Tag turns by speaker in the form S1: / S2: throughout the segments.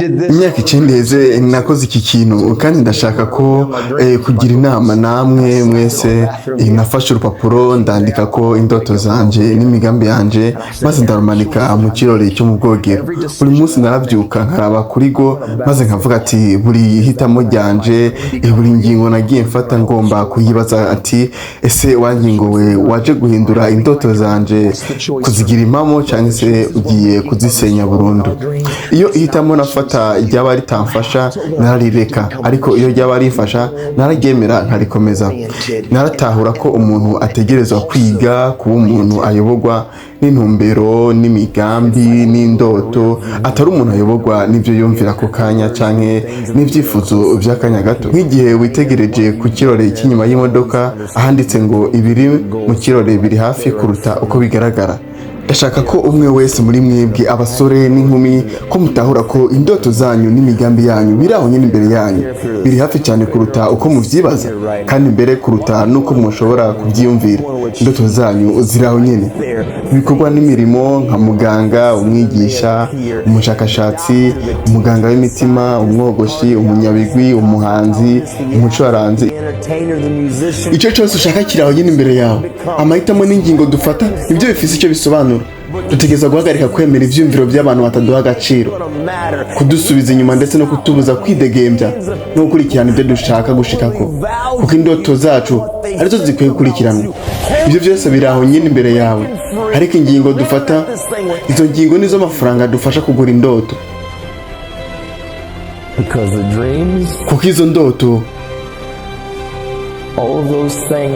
S1: Imyaka 9 nakoze iki kintu kandi ndashaka ko kugira inama namwe mwese nafashe urupapuro ndandika ko indoto zanje n'imigambi yanje maze ndarumanika mu kirori cyo mu bwogero. Buri munsi narabyuka nkaraba kuri go maze nkavuga ati buri hitamo ryanje buri ngingo nagiye mfata ngomba kuyibaza ati ese wangingo we waje guhindura indoto zanje kuzigira impamo cyangwa se ugiye kuzisenya burundu. Iyo hitamo nafata ryaba ritamfasha nararireka, ariko iyo ryaba rifasha nararyemera nkarikomeza. Naratahura ko umuntu ategerezwa kwiga kuba umuntu ayoborwa n'intumbero n'imigambi n'indoto, atari umuntu ayoborwa n'ibyo yumvira ko kanya canke n'ivyifuzo by'akanya gato. Nk'igihe witegereje ku kirore cy'inyuma y'imodoka ahanditse ngo ibiri mu kirore biri hafi kuruta uko bigaragara. Ndashaka ko umwe wese muri mwebwe abasore n'inkumi ko mutahura ko indoto zanyu n'imigambi yanyu biraho nyine imbere yanyu, biri hafi cyane kuruta uko muvyibaza, kandi mbere kuruta nuko mushobora kubyiyumvira. Indoto zanyu ziraho nyine. Ibikorwa n'imirimo nka muganga, umwigisha, umushakashatsi, umuganga w'imitima, umwogoshi, umunyabigwi, umuhanzi, umucuraranzi, icyo cyose ushaka kiraho nyine imbere yawe. Amahitamo n'ingingo dufata ibyo bifise icyo bisobanura. Dutegereza guhagarika kwemera ivyumviro by'abantu bataduha agaciro, kudusubiza inyuma ndetse no kutubuza kwidegembya no gukurikirana ibyo dushaka gushikako, kuko indoto zacu arizo zikwiye gukurikiranwa. Ibyo byose biraho nyine imbere yawe, ariko ingingo dufata, izo ngingo nizo mafaranga dufasha kugura indoto, kuko izo ndoto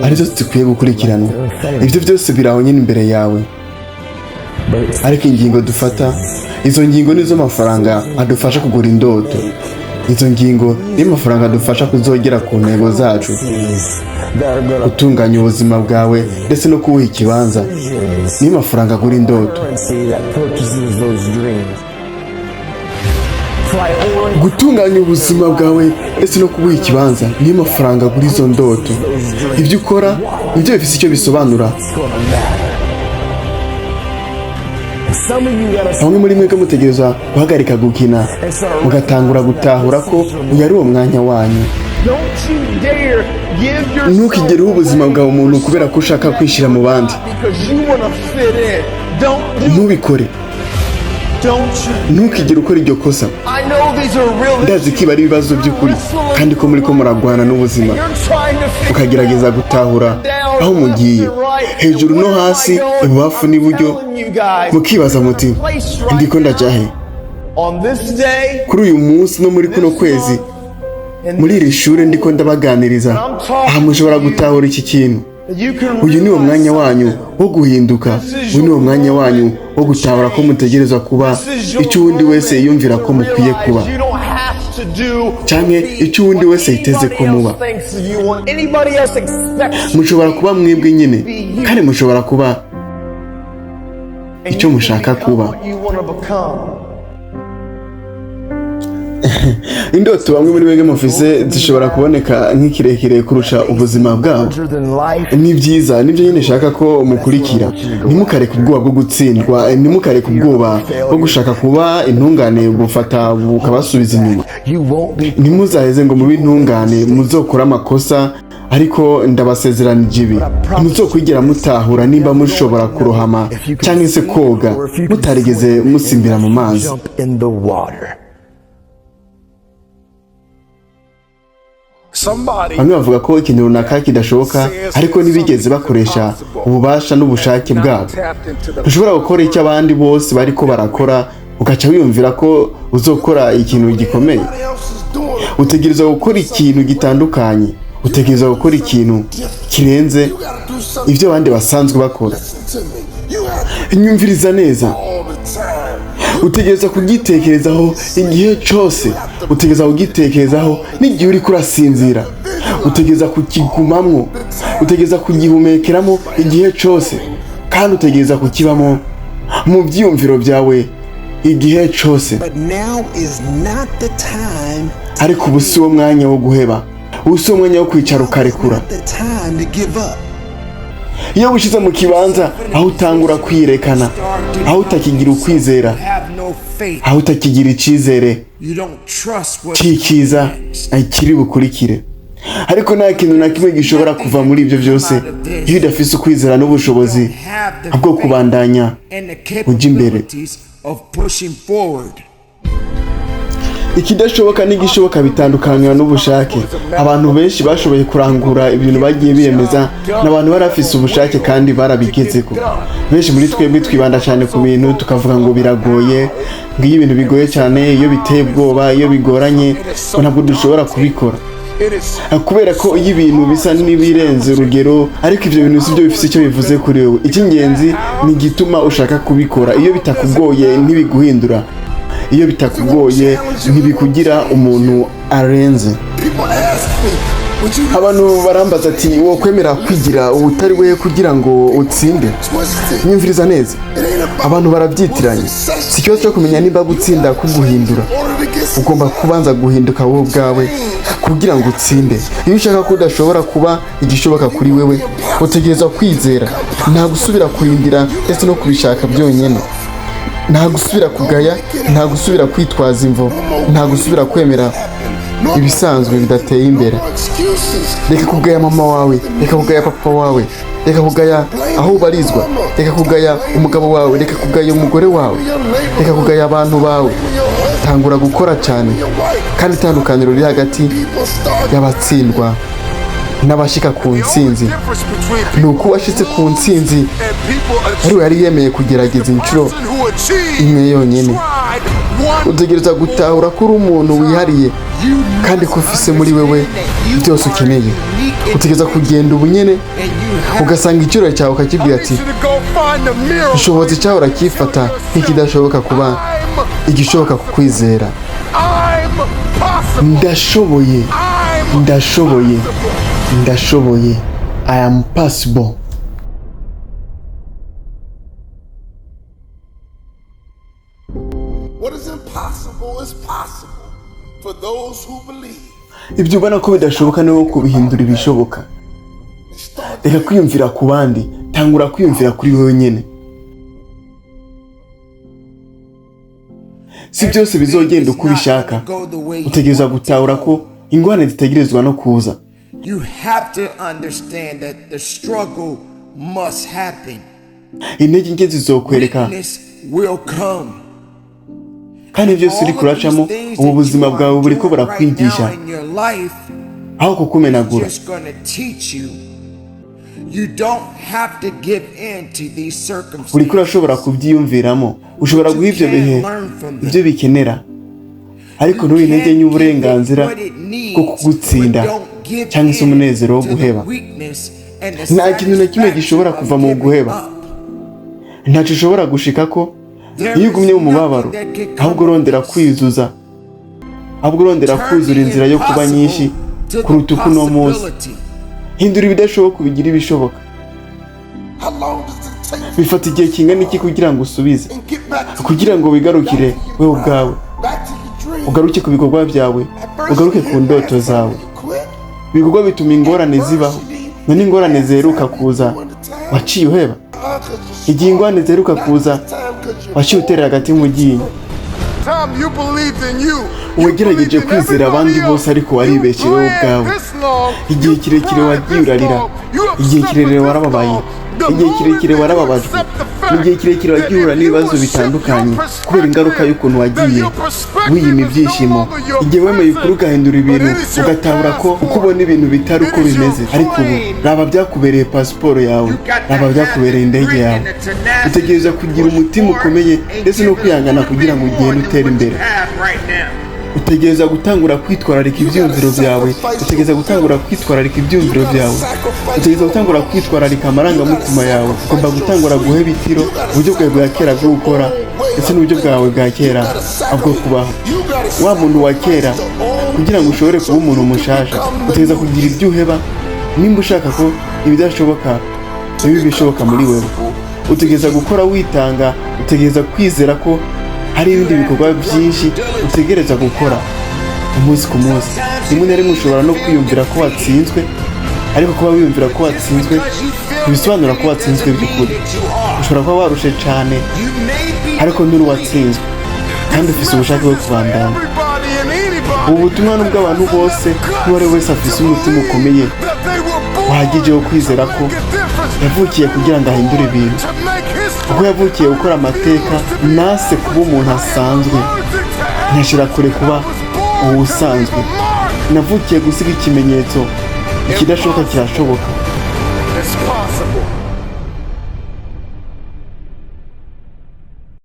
S1: arizo zikwiye gukurikiranwa. Ibyo byose biraho nyine imbere yawe, ariko ingingo dufata, izo ngingo nizo mafaranga adufasha kugura indoto. Izo ngingo ni mafaranga adufasha kuzogera ku ntego zacu, gutunganya ubuzima bwawe ndetse no kubuha ikibanza. Ni mafaranga agura indoto. Gutunganya ubuzima bwawe ndetse no kubuha ikibanza ni mafaranga agura izo ndoto. Ibyo ukora nibyo bifite icyo bisobanura. Bamwe muri mwebwe mutegereza guhagarika gukina, mugatangura gutahura ko uyu ari uwo mwanya wanyu. Ntukigere uha ubuzima bwawe umuntu kubera ko ushaka kwishira mu bandi. Ntubikore. Ntukigere ukora iryo kosa. Ndazi ko ibi ari ibibazo by'ukuri kandi ko muri ko muragwana n'ubuzima, ukagerageza gutahura aho mugiye, hejuru no hasi, ibubafu n'iburyo, mukibaza muti ndiko ndajahe. Kuri uyu munsi no muri kuno kwezi, muri iri shure ndiko ndabaganiriza, aha mushobora gutahura iki kintu. Uyu ni umwanya wanyu wo guhinduka. Uyu ni umwanya wanyu wo gutahura ko mutegerezwa kuba icyo uwundi wese yumvira ko mukwiye kuba, canke icyo uwundi wese yiteze ko muba. Mushobora kuba mwebwe nyine, kandi mushobora kuba icyo mushaka kuba. Indoto bamwe muri mwebwe mufise zishobora kuboneka nk'ikirekire kurusha ubuzima bwabo. Ni byiza, nibyo nyine nshaka ko mukurikira. Ntimukareke ubwoba bwo gutsindwa, ntimukareke ubwoba bwo gushaka kuba intungane bufata bukabasubiza inyuma. Ntimuzaheze ngo mube intungane muzokora amakosa, ariko ndabasezeranije ibi: ntimuzokwigera mutahura nimba mushobora kurohama cyangwa se koga mutarigeze musimbira mu mazi. Bamwe bavuga ko ikintu runaka kidashoboka, ariko ntibigeze bakoresha ububasha n'ubushake bwabo. Ushobora gukora icyo abandi bose bariko barakora, ugaca wiyumvira ko uzokora ikintu gikomeye. Utegereza gukora ikintu gitandukanye, utegereza gukora ikintu kirenze ibyo abandi basanzwe bakora. Inyumviriza neza. Utegereza kugitekerezaho igihe cyose, utegereza kugitekerezaho n'igihe uri kurasinzira, utegereza kukigumamwo, utegereza kugihumekeramo igihe cyose, kandi utegereza kukibamo mu byiyumviro byawe igihe cyose. Ariko ubu si wo mwanya wo guheba, ubu si wo mwanya wo kwicara ukarekura. Iyo wishize mu kibanza aho utangura kwiyerekana, aho utakigira ukwizera, aho utakigira icizere c'ikiza kiri bukurikire. Ariko nta kintu na kimwe gishobora kuva muri ibyo byose iyo udafise ukwizera n'ubushobozi bwo kubandanya ujya imbere. Ikidashoboka n'igishoboka bitandukanywa n'ubushake. Abantu benshi bashoboye kurangura ibintu bagiye biyemeza n'abantu barafise ubushake kandi barabigezeko. Benshi muri twebwe twibanda cyane ku bintu tukavuga ngo biragoye, ngo iyo ibintu bigoye cyane, iyo biteye ubwoba, iyo bigoranye ntabwo dushobora kubikora. Kubera ko iyo ibintu bisa n'ibirenze urugero, ariko ibyo bintu sibyo bifite icyo bivuze kuri wowe. Icy'ingenzi ni igituma ushaka kubikora. Iyo bitakugoye ntibiguhindura, iyo bitakugoye ntibikugira umuntu arenze. Abantu barambaza ati wo kwemera kwigira utari we kugira ngo utsinde. Nyumviriza neza, abantu barabyitiranye. Si ikibazo cyo kumenya niba gutsinda kuguhindura. Ugomba kubanza guhinduka wowe ubwawe kugira ngo utsinde. Iyo ushaka ko udashobora kuba igishoboka kuri wewe, utegereza kwizera, nta gusubira kurindira ndetse no kubishaka byonyine. Nta gusubira kugaya, nta gusubira kwitwaza imvo, nta gusubira kwemera ibisanzwe bidateye imbere. Reka kugaya mama wawe, reka kugaya papa wawe, reka kugaya aho ubarizwa, reka kugaya umugabo wawe, reka kugaya umugore wawe, reka kugaya abantu bawe. Tangura gukora cyane, kandi itandukaniro riri hagati y'abatsindwa n'abashika ku ntsinzi ni uko uwashitse ku ntsinzi ari we yari yemeye kugerageza inshuro imwe yonyine. Utegereza gutahura ko uri umuntu wihariye kandi ko ufise muri wewe byose ukeneye. Utegereza kugenda ubunyene ugasanga icyuro cyawe ukakibwira ati inshobozi cyawe urakifata nk'ikidashoboka kuba igishoboka kukwizera. Ndashoboye, ndashoboye, ndashoboye. I am possible.
S2: What is impossible is possible for those who believe.
S1: Ibyo ubona ko bidashoboka niwo kubihindura ibishoboka. Reka kwiyumvira ku bandi, tangura kwiyumvira kuri wewe nyene. Si byose bizogenda uko ubishaka. Utegereza gutahura ko ingorane zitegerezwa no kuza.
S2: You have to understand that the struggle must happen.
S1: Intege nke zizokwereka
S2: Weakness will come.
S1: kandi byose uri kuracamo ubu buzima bwawe buri ko burakwigisha aho kukumenagura. Buri ko urashobora kubyiyumviramo, ushobora guha ibyo bihe ibyo bikenera, ariko ntuhe intege nke uburenganzira bwo kugutsinda cyangwa se umunezero wo guheba. Nta kintu na kimwe gishobora kuva mu guheba, ntacyo ushobora gushika ko iyo ugumye mu mubabaro, ahubwo urondera kwizuza, ahubwo urondera kuzura inzira yo kuba nyinshi kuruta uko uno munsi. Hindura ibidashoboka ubigira ibishoboka. Bifata igihe kingana iki kugira ngo usubize, kugira ngo wigarukire wewe ubwawe, ugaruke ku bikorwa byawe, ugaruke ku ndoto zawe. Ibikorwa bituma ingorane zibaho, none ingorane zeruka kuza waciye uheba. Igihe ingorane zeruka kuza waciye uterera hagati mu ryinyo. Wagerageje kwizera abandi bose ariko waribeshye wowe ubwawe. Igihe kirekire wagiye urarira, igihe kirekire warababaye, igihe kirekire warababajwe, igihe kirekire wagiye uhura n'ibibazo bitandukanye kubera ingaruka y'ukuntu wagiye wiyima ibyishimo. Igihe wemeye ukuri ugahindura ibintu, ugatahura ko uko ubona ibintu bitari uko bimeze. Ariko ubu raba byakubereye pasiporo yawe, raba byakubereye indege yawe. Utegereza kugira umutima ukomeye ndetse no kwihangana kugira ngo ugende utera imbere. Utegereza gutangura kwitwararika ibyumviro byawe, utegereza gutangura kwitwararika ibyumviro byawe, utegereza gutangura kwitwararika amarangamutima yawe. Ugomba gutangura guheba itiro uburyo bwawe bwa kera bwo gukora ndetse n'uburyo bwawe bwa kera bwo kubaho. Wa muntu wa kera kugira ngo ushobore kuba umuntu mushasha, utegereza kugira ibyo uheba. Nimba ushaka ko ibidashoboka bibe bishoboka muri wewe, utegereza gukora witanga, utegereza kwizera ko hari ibindi bikorwa byinshi utegereza gukora umunsi ku munsi. Rimwe na rimwe ushobora no kwiyumvira ko watsinzwe, ariko kuba wiyumvira ko watsinzwe ntibisobanura ko watsinzwe by'ukuri. Ushobora kuba warushe cyane ariko nturi watsinzwe. kandi ufise ubushake bwo kubandanya. Ubu butumwa n'ubw'abantu bose, uwo ari wese afise umutima ukomeye uhagije wo kwizera ko yavukiye kugira ngo ahindure ibintu, kuko yavukiye gukora amateka, nase kuba umuntu asanzwe, ntashira kure kuba ubusanzwe. Navukiye gusiga ikimenyetso, ikidashoboka kirashoboka.